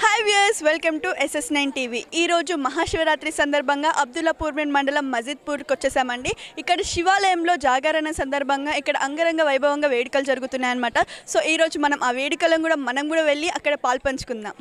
Hi viewers, welcome to SS9 TV. ఈరోజు మహాశివరాత్రి సందర్భంగా అబ్దుల్లాపూర్ మండలం మజిద్పూర్కి వచ్చేసామండి. ఇక్కడ శివాలయంలో జాగరణ సందర్భంగా ఇక్కడ అంగరంగ వైభవంగా వేడుకలు జరుగుతున్నాయన్నమాట. సో ఈరోజు మనం ఆ వేడుకలను కూడా వెళ్ళి అక్కడ పాల్పంచుకుందాం.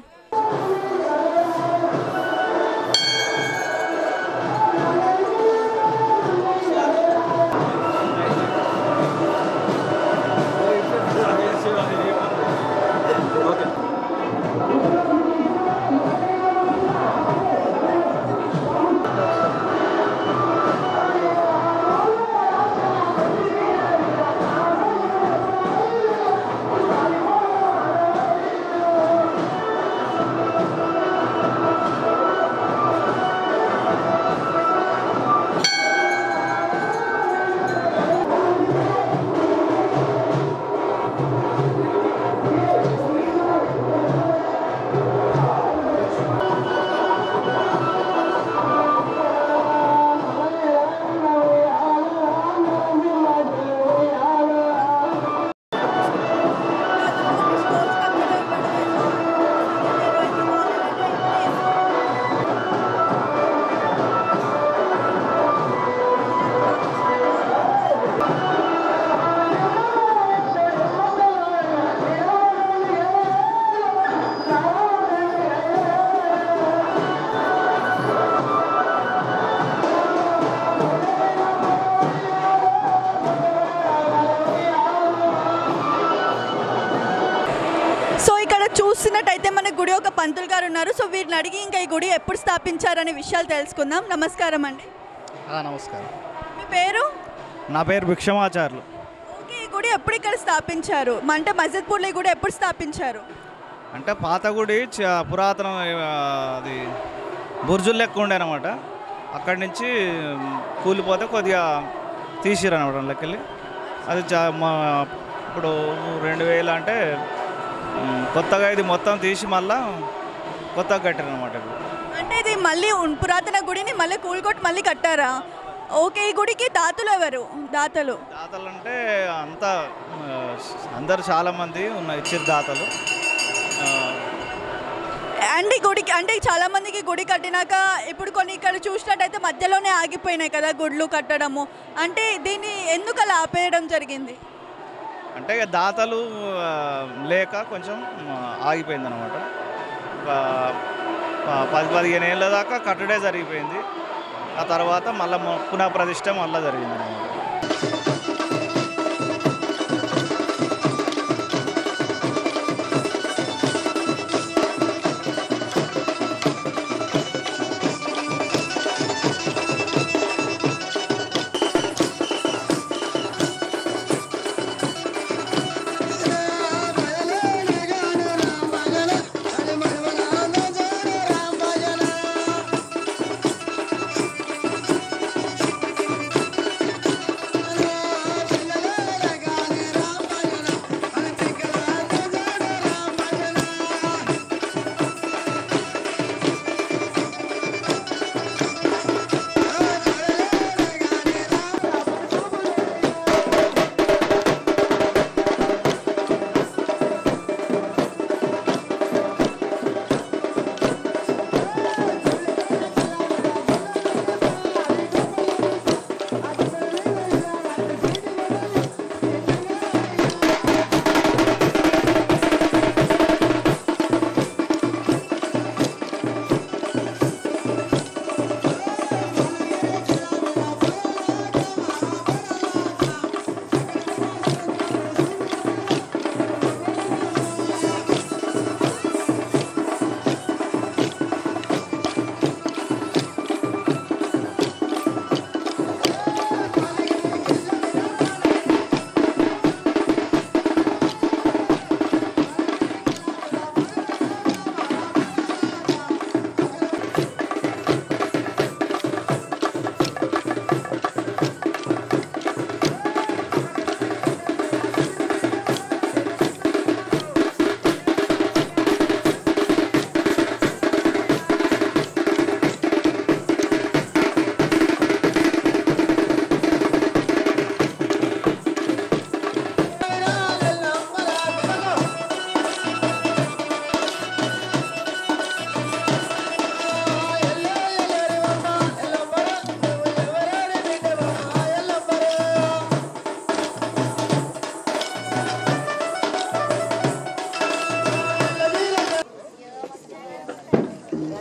చూస్తున్నట్టయితే మన గుడి ఒక పంతులు గారు ఉన్నారు. సో వీరిని అడిగి ఇంకా ఈ గుడి ఎప్పుడు స్థాపించారనే విషయాలు తెలుసుకుందాం. నమస్కారం అండి. నమస్కారం. మీ పేరు? నా పేరు భిక్షమాచార్యులు. ఓకే, ఈ గుడి ఎప్పుడు ఇక్కడ స్థాపించారు? అంటే మజిద్పూర్లో ఈ గుడి ఎప్పుడు స్థాపించారు? అంటే పాత గుడి పురాతన అది బుర్జులు లెక్క ఉండేనమాట. అక్కడి నుంచి కూలిపోతే కొద్దిగా తీసిరనమాట లెక్కలి. అది ఇప్పుడు 2000 అంటే కొత్తగా ఇది మొత్తం తీసి మళ్ళా కొత్తగా కట్టారనమాట. అంటే ఇది మళ్ళీ పురాతన గుడిని మళ్ళీ కూలికొట్టి మళ్ళీ కట్టారా? ఓకే, ఈ గుడికి దాతలు ఎవరు? దాతలు అంటే అందరు చాలామంది ఇచ్చిన దాతలు. అండ్ ఈ గుడికి అంటే చాలామందికి గుడి కట్టినాక ఇప్పుడు కొన్ని ఇక్కడ చూసినట్టయితే మధ్యలోనే ఆగిపోయినాయి కదా గుడ్లు కట్టడము. అంటే దీన్ని ఎందుకు అలా ఆపేయడం జరిగింది? అంటే దాతలు లేక కొంచెం ఆగిపోయింది అనమాట. 10-15 ఏళ్ళ దాకా కట్టడే జరిగిపోయింది. ఆ తర్వాత మళ్ళీ పునః ప్రతిష్ట మళ్ళీ జరిగింది అనమాట.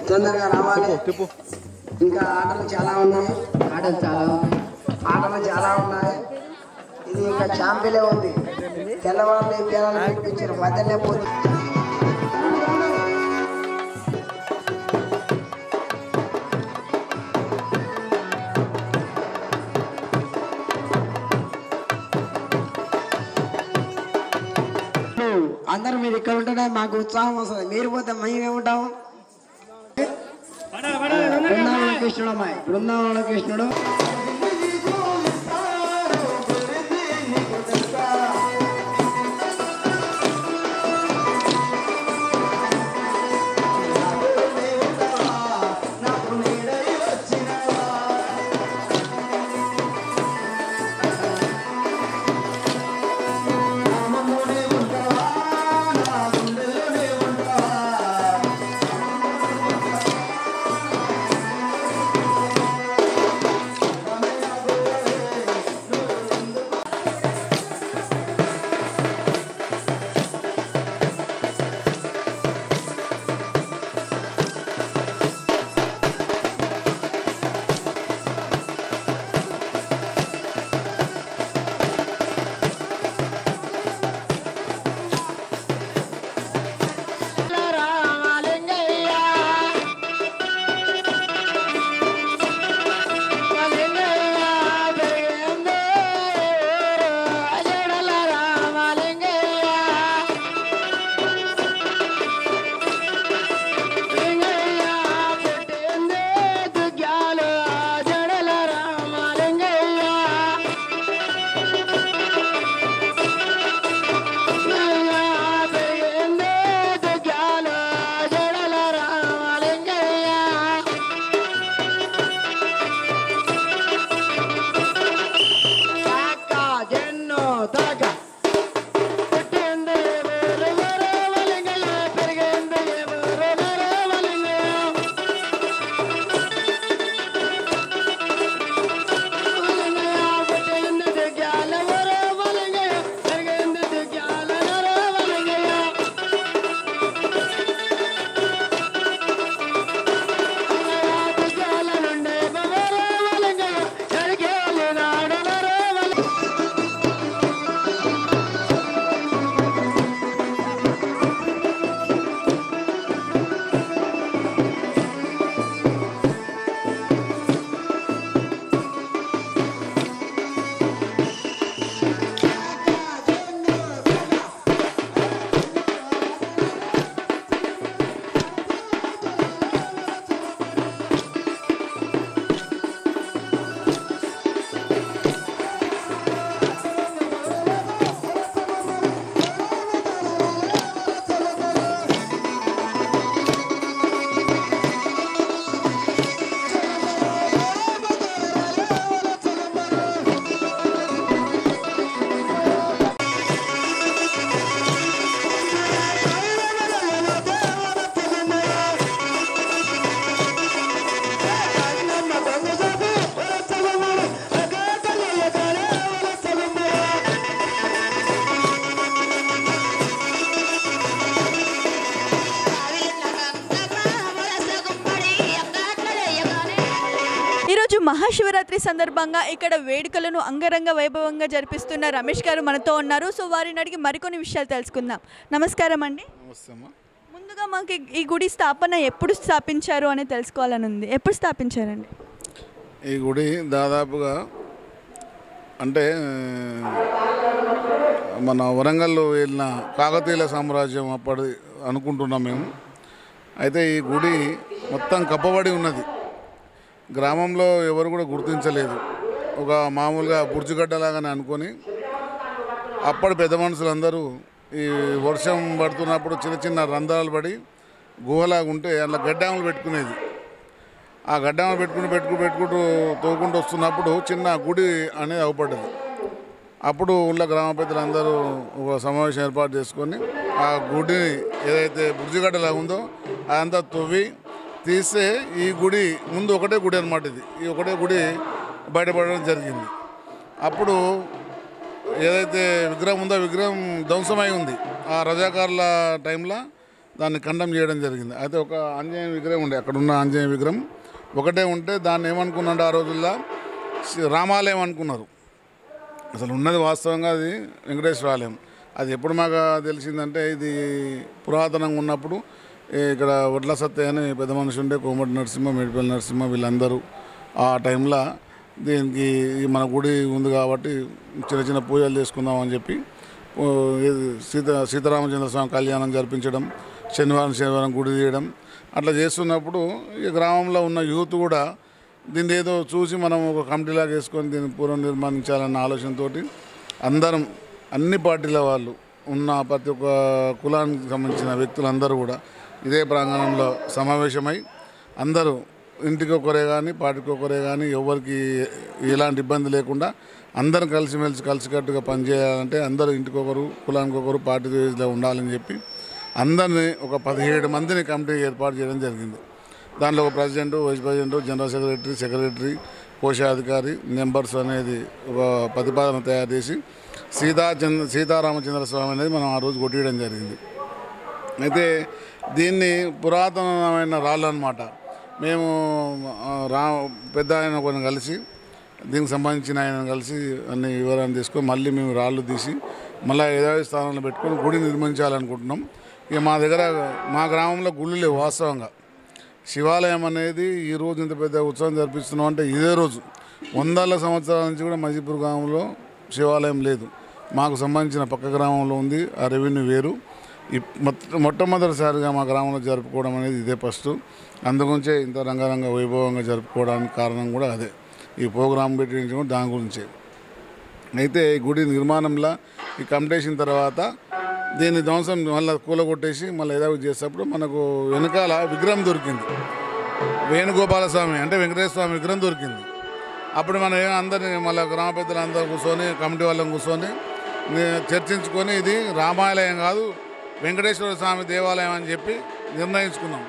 తొందరగా రావాలి. ఇంకా ఆటలు చాలా ఉన్నాయి. ఇది ఇంకా ఛాంపియన్ ఉంది. తెల్లవారులు పేరాలు పెట్టించారు మధ్యలో పోతుంది. అందరూ మీరు ఇక్కడ ఉంటేనే మాకు ఉత్సాహం వస్తుంది. మీరు పోతే మేమేముంటాము. బృందావన కృష్ణుడు అమ్మాయి బృందావన కృష్ణుడు ఈరోజు మహాశివరాత్రి సందర్భంగా ఇక్కడ వేడుకలను అంగరంగ వైభవంగా జరిపిస్తున్న రమేష్ గారు మనతో ఉన్నారు. సో వారిని అడిగి మరికొన్ని విషయాలు తెలుసుకుందాం. నమస్కారం అండి. ముందుగా మాకు ఈ గుడి స్థాపన ఎప్పుడు స్థాపించారు అని తెలుసుకోవాలని ఉంది. ఎప్పుడు స్థాపించారండి ఈ గుడి? దాదాపుగా అంటే మన వరంగల్లో వెళ్ళిన కాకతీయుల సామ్రాజ్యం అప్పటి అనుకుంటున్నాం మేము. అయితే ఈ గుడి మొత్తం కప్పబడి ఉన్నది. గ్రామంలో ఎవరు కూడా గుర్తించలేదు. ఒక మామూలుగా బుర్జుగడ్డలాగానే అనుకొని అప్పటి పెద్ద మనుషులందరూ ఈ వర్షం పడుతున్నప్పుడు చిన్న చిన్న రంధ్రాలు పడి గుహలాగా ఉంటే అందులో గడ్డాములు పెట్టుకునేది. ఆ గడ్డాములు పెట్టుకుంటూ తోకుంటూ వస్తున్నప్పుడు చిన్న గుడి అనేది అవపడ్డది. అప్పుడు ఊళ్ళో గ్రామ పెద్దలందరూ ఒక సమావేశం ఏర్పాటు చేసుకొని ఆ గుడి ఏదైతే బుర్జిగడ్డలా ఉందో అదంతా తవ్వి తీస్తే ఈ గుడి ముందు ఒకటే గుడి అనమాట. ఈ ఒకటే గుడి బయటపడడం జరిగింది. అప్పుడు ఏదైతే విగ్రహం ఉందో విగ్రహం ధ్వంసమై ఉంది. ఆ రజాకారుల టైంలో దాన్ని ఖండం చేయడం జరిగింది. అయితే ఒక ఆంజనేయ విగ్రహం ఉండే, అక్కడ ఉన్న ఆంజనేయ విగ్రహం ఒకటే ఉంటే దాన్ని ఏమనుకున్నాడు ఆ రోజుల్లో రామాలయం అనుకున్నారు. అసలు ఉన్నది వాస్తవంగా అది వెంకటేశ్వర ఆలయం. అది ఎప్పుడు మాకు తెలిసిందంటే ఇది పురాతనంగా ఉన్నప్పుడు ఇక్కడ వడ్ల సత్తయ్య అని పెద్ద మనిషి ఉండే, కోమటి నరసింహ, మేడిపల్లి నరసింహ వీళ్ళందరూ ఆ టైంలో దీనికి మన గుడి ఉంది కాబట్టి చిన్న చిన్న పూజలు చేసుకుందామని చెప్పి సీతారామచంద్ర స్వామి కళ్యాణం జరిపించడం, శనివారం గుడి తీయడం అట్లా చేస్తున్నప్పుడు ఈ గ్రామంలో ఉన్న యూత్ కూడా దీన్ని ఏదో చూసి మనం ఒక కమిటీలాగా వేసుకొని దీన్ని పునర్నిర్మాణించాలన్న ఆలోచనతో అందరం అన్ని పార్టీల వాళ్ళు ఉన్న ప్రతి ఒక్క కులానికి సంబంధించిన వ్యక్తులందరూ కూడా ఇదే ప్రాంగణంలో సమావేశమై అందరూ ఇంటికి ఒకరే కానీ పార్టీకి ఒకరే కానీ ఎవరికి ఎలాంటి ఇబ్బంది లేకుండా అందరం కలిసిమెలిసి కలిసికట్టుగా పనిచేయాలంటే అందరూ ఇంటికొకరు కులానికి ఒకరు పార్టీలో ఉండాలని చెప్పి అందరినీ ఒక 17 మందిని కమిటీ ఏర్పాటు చేయడం జరిగింది. దాంట్లో ఒక president, vice president, general secretary, కోశాధికారి, మెంబర్స్ అనేది ఒక ప్రతిపాదన తయారు చేసి సీతారామచంద్ర స్వామి అనేది మనం ఆ రోజు కొట్టేయడం జరిగింది. అయితే దీన్ని పురాతనమైన రాళ్ళు అన్నమాట. మేము పెద్ద ఆయన కొన్ని కలిసి దీనికి సంబంధించిన ఆయన కలిసి అన్ని వివరాన్ని తీసుకొని మళ్ళీ మేము రాళ్ళు తీసి మళ్ళీ యథావి స్థానంలో పెట్టుకొని గుడి నిర్మించాలనుకుంటున్నాం. ఇక మా దగ్గర మా గ్రామంలో గుళ్ళు లేవు వాస్తవంగా. శివాలయం అనేది ఈరోజు ఇంత పెద్ద ఉత్సవం జరిపిస్తున్నాం అంటే ఇదే రోజు 100 సంవత్సరాల నుంచి కూడా మజీపూర్ గ్రామంలో శివాలయం లేదు. మాకు సంబంధించిన పక్క గ్రామంలో ఉంది, ఆ రెవెన్యూ వేరు. మొట్టమొదటిసారిగా మా గ్రామంలో జరుపుకోవడం అనేది ఇదే ఫస్ట్. అందుగురించే ఇంత రంగరంగ వైభవంగా జరుపుకోవడానికి కారణం కూడా అదే, ఈ ప్రోగ్రాం పెట్టించడం దాని గురించే. అయితే ఈ గుడి నిర్మాణంలో ఈ కంప్లీషన్ తర్వాత దీన్ని ధ్వంసం మళ్ళీ కూలగొట్టేసి మళ్ళీ ఏదో చేసేటప్పుడు మనకు వెనకాల విగ్రహం దొరికింది, వేణుగోపాలస్వామి అంటే వెంకటేశ్వర స్వామి విగ్రహం దొరికింది. అప్పుడు మనం అందరినీ మళ్ళీ గ్రామ పెద్దలందరూ కూర్చొని కమిటీ వాళ్ళని కూర్చొని చర్చించుకొని ఇది రామాలయం కాదు వెంకటేశ్వర స్వామి దేవాలయం అని చెప్పి నిర్ణయించుకున్నాం.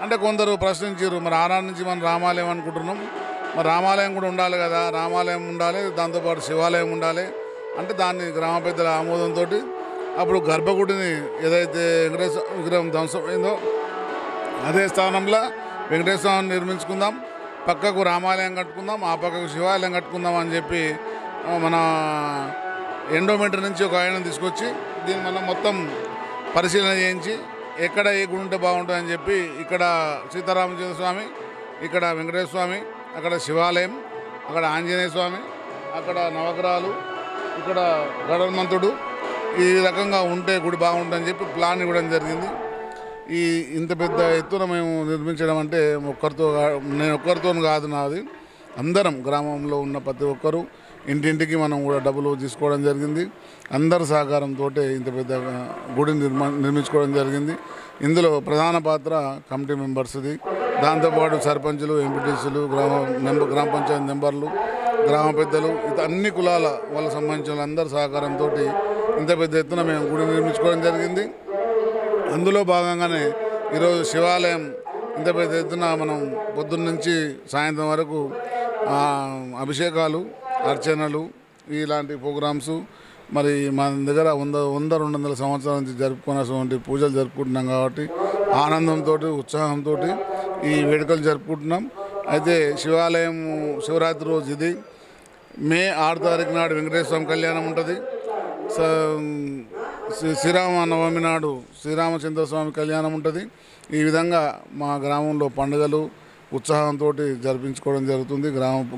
అంటే కొందరు ప్రశ్నించారు, మరి ఆనాటి నుంచి మనం రామాలయం అనుకుంటున్నాం, మరి రామాలయం కూడా ఉండాలి కదా, రామాలయం ఉండాలి దాంతోపాటు శివాలయం ఉండాలి అంటే దాన్ని గ్రామ పెద్దల ఆమోదంతో అప్పుడు గర్భగుడిని ఏదైతే వెంకటేశ్వర విగ్రహం ధ్వంసమైందో అదే స్థానంలో వెంకటేశ్వర స్వామిని నిర్మించుకుందాం, పక్కకు రామాలయం కట్టుకుందాం, ఆ పక్కకు శివాలయం కట్టుకుందాం అని చెప్పి మన ఎండోమెంటర్ నుంచి ఒక ఆయన తీసుకొచ్చి దీన్ని మనం మొత్తం పరిశీలన చేయించి ఎక్కడ ఏ గుడి ఉంటే బాగుంటుందని చెప్పి ఇక్కడ సీతారామచంద్ర స్వామి, ఇక్కడ వెంకటేశ్వర స్వామి, అక్కడ శివాలయం, అక్కడ ఆంజనేయ స్వామి, అక్కడ నవగ్రహాలు, ఇక్కడ గరుడమంతుడు ఈ రకంగా ఉంటే గుడి బాగుంటుందని చెప్పి ప్లాన్ ఇవ్వడం జరిగింది. ఈ ఇంత పెద్ద ఎత్తున మేము నిర్మించడం అంటే నేను ఒక్కరితో కాదు, నాది అందరం గ్రామంలో ఉన్న ప్రతి ఒక్కరూ ఇంటింటికి మనం కూడా డబ్బులు తీసుకోవడం జరిగింది. అందరి సహకారంతో ఇంత పెద్ద గుడిని నిర్మించుకోవడం జరిగింది. ఇందులో ప్రధాన పాత్ర కమిటీ మెంబర్స్ది, దాంతోపాటు సర్పంచులు, ఎంపీటీసీలు, గ్రామ పంచాయతీ మెంబర్లు, గ్రామ పెద్దలు, అన్ని కులాల వాళ్ళకి సంబంధించిన అందరి సహకారంతో ఇంత పెద్ద ఎత్తున మేము గుడి నిర్మించుకోవడం జరిగింది. అందులో భాగంగానే ఈరోజు శివాలయం ఇంత పెద్ద ఎత్తున మనం పొద్దున్న నుంచి సాయంత్రం వరకు అభిషేకాలు, అర్చనలు ఇలాంటి ప్రోగ్రామ్స్ మరి మన దగ్గర 100-200 సంవత్సరాల నుంచి జరుపుకున్నటువంటి పూజలు జరుపుకుంటున్నాం కాబట్టి ఆనందంతో ఉత్సాహంతో ఈ వేడుకలు జరుపుకుంటున్నాం. అయితే శివాలయం శివరాత్రి రోజు ఇది మే 6 తారీఖు నాడు వెంకటేశ్వర స్వామి కళ్యాణం ఉంటుంది. శ్రీరామనవమి నాడు శ్రీరామచంద్ర స్వామి కళ్యాణం ఉంటుంది. ఈ విధంగా మా గ్రామంలో పండుగలు ఉత్సాహంతో జరిపించుకోవడం జరుగుతుంది.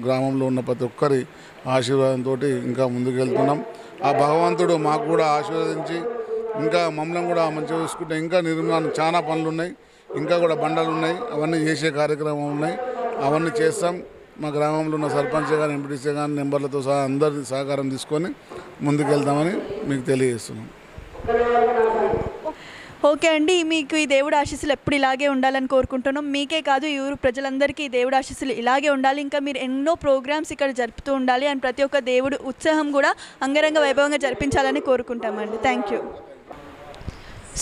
గ్రామంలో ఉన్న ప్రతి ఒక్కరి ఆశీర్వాదంతో ఇంకా ముందుకు వెళ్తున్నాం. ఆ భగవంతుడు మాకు కూడా ఆశీర్వదించి ఇంకా మమ్మల్ని కూడా మంచిగా చూసుకుంటే ఇంకా నిర్మాణం చాలా పనులు ఉన్నాయి, ఇంకా కూడా బండలు ఉన్నాయి, అవన్నీ చేసే కార్యక్రమం ఉన్నాయి, అవన్నీ చేస్తాం. మా గ్రామంలో ఉన్న సర్పంచ్ కానీ ఎంపీటీసీ కానీ మెంబర్లతో సహా అందరి సహకారం తీసుకొని ముందుకు వెళ్తామని మీకు తెలియజేస్తున్నాం. ఓకే అండి, మీకు ఈ దేవుడు ఆశీస్సులు ఎప్పుడు ఇలాగే ఉండాలని కోరుకుంటున్నాం. మీకే కాదు ఈ ఊరు ప్రజలందరికీ ఈ దేవుడు ఆశీస్సులు ఇలాగే ఉండాలి. ఇంకా మీరు ఎన్నో ప్రోగ్రామ్స్ ఇక్కడ జరుపుతూ ఉండాలి అండ్ ప్రతి ఒక్క దేవుడు ఉత్సాహం కూడా అంగరంగ వైభవంగా జరిపించాలని కోరుకుంటామండి. Thank you.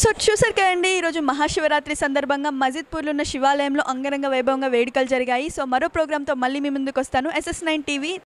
సో చూసారు కదండి, ఈరోజు మహాశివరాత్రి సందర్భంగా మజిద్పూర్లో ఉన్న శివాలయంలో అంగరంగ వైభవంగా వేడుకలు జరిగాయి. సో మరో ప్రోగ్రామ్తో మళ్ళీ మీ ముందుకు వస్తాను. SS9 TV